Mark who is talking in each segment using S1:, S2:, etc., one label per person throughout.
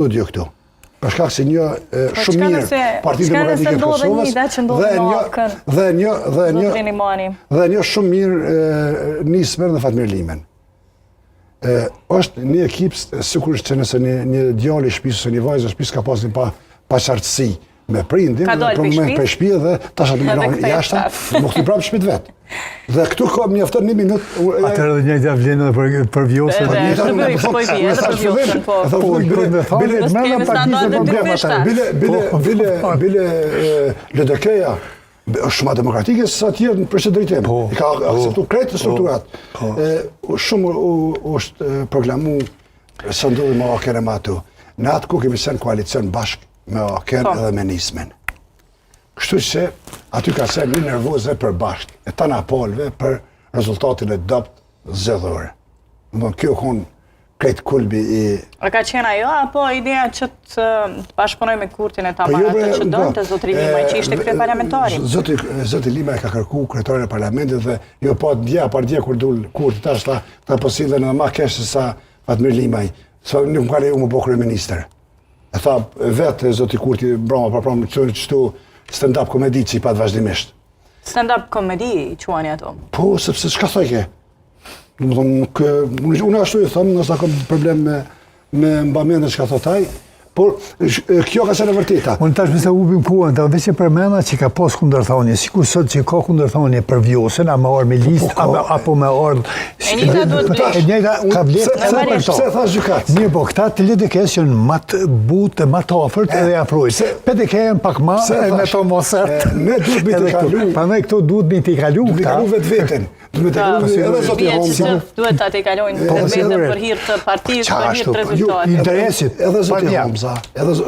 S1: studio këtu. Për shkak se një shumë mirë Partia Demokratike e Kosovës dhe një shumë mirë nismer dhe Fatmir Limen. Është një ekip sigurisht që nëse një djalë i shtëpisë ose një vajzë e shtëpisë ka pasur pa qartësi me prindin, për shtëpi dhe tash aty më jashtë, nuk i prap shtëpit vet. Dhe këtu ka mjafton 1 minutë.
S2: Atëherë edhe njëjta vlen edhe për vjosën.
S1: Bile LDK-ja është shumë demokratike se sa tjerë në përse drejtim. I ka akceptu krejtë strukturat. Shumë është proklamu së ndodhi me AKN e atu. Në atë ku kemi sen koalicion bashkë me AKN edhe me nismen. Kështu që aty ka sen një nervoze për bashkë, e ta napolve për rezultatin e dopt zedhore. Kjo konë krejt kulbi i...
S3: A ka qenë ajo, apo ideja që të bashkëpunoj me Kurtin e ta marrë atë që donë të Zotri Limaj, që ishte krye parlamentari?
S1: Zotri Limaj ka kërku kryetarin e parlamentit dhe jo pa dje kur dul Kurti, tash ta posillen edhe ma kesh se sa Fatmir Limaj, sa nuk më ka leju më bo kryeministër. E tha vetë Zotri Kurti broma për pramë qështu stand-up komedi që i pat vazhdimisht.
S3: Stand-up komedi i quani ato?
S1: Po, sepse çka thoj ke? Unë ashtu i thëmë, nësa kam problem me mbamende që ka thotaj, por kjo ka qenë e vërteta.
S2: Unë tash me se ubim kuën, të veç e përmena që ka pas kundërthonje, sikur sot që ka kundërthonje për vjosën, a me orë me listë, apo me orë...
S3: E njëta duhet bëjsh.
S2: E njëta ka vletë.
S1: Pse thash gjykat?
S2: Mirë po, këta të LDK-s janë matë butë, matë ofërt edhe aprojtë. PDK janë pak ma, e me to mosert.
S1: Ne duhet me t'i kalu.
S2: Pa ne këto duhet me t'i kalu këta.
S1: Duhet me kalu vetë vetën. Duhet me t'i kalu edhe Zoti Homza.
S3: Duhet ta t'i kalojnë vetën për hir të partisë, për hir të rezultatit.
S2: Interesit.
S1: Edhe Zoti Homza.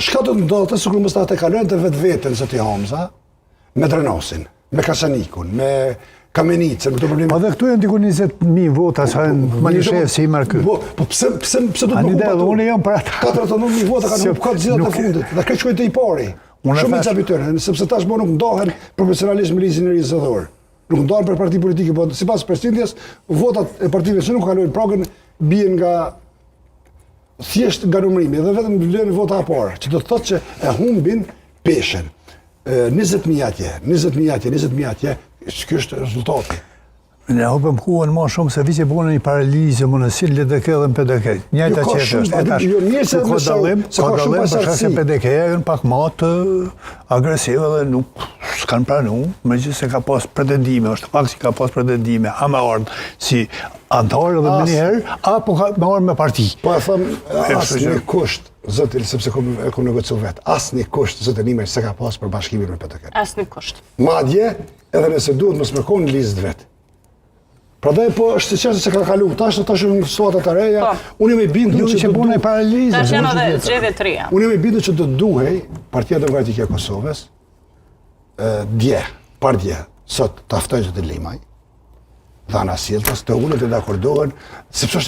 S1: Shka do të ndodhë të sikur mos ta të kalojnë të vetë vetën Zoti Homza, me Drenosin, me Kasanikun, me Kamenicën, këto probleme.
S2: Po dhe këtu janë diku 20.000 vota, sa më një shef si i marrë këtë.
S1: Po pse do të më kupatu?
S2: Unë jam për ata.
S1: 49.000 vota ka nuk ka të zhidat e fundit, dhe këtë shkojnë të i pari. Shumë i qabitërën, sepse tash më nuk ndohen profesionalisht me ligjin e ri zëdhor. Nuk ndohen për parti politike, po si pas përstindjes, votat e partive që nuk kalojnë pragën, bien nga thjesht nga numërimi, dhe vetëm vlerën vota e parë, që do të thotë që e humbin peshen. 20.000 atje, që është rezultati.
S2: Ne hupëm kuën ma shumë se vice bune një paralizë më nësin LDK dhe në PDK. Njëta qetë është etash. Se ka dalim për shkak se PDK janë pak ma të agresive dhe nuk s'kanë pranu, me gjithë se ka pas pretendime, është pak si ka pas pretendime, a me ardhë si antarë dhe me njëherë, apo me ardhë me parti.
S1: Po e thëmë, asë një kusht, zëtër, sepse kom negociu vetë, asë një kusht, zëtër Limaj, se ka pas për bashkimin me PDK.
S3: Asë një kusht.
S1: Madje, edhe nëse duhet mos me konë listë vetë. Prandaj po është qenë se ka kalu, tash në situatat e reja, unë jam i bindur
S2: që bune paralizë.
S3: Tash janë edhe zgjedhje të reja.
S1: Unë jam i bindur që do duhej Partia Demokratike e Kosovës, sot të aftoj Zoti Limaj, dhe anasjeltas, të unë të dakordohen, sepse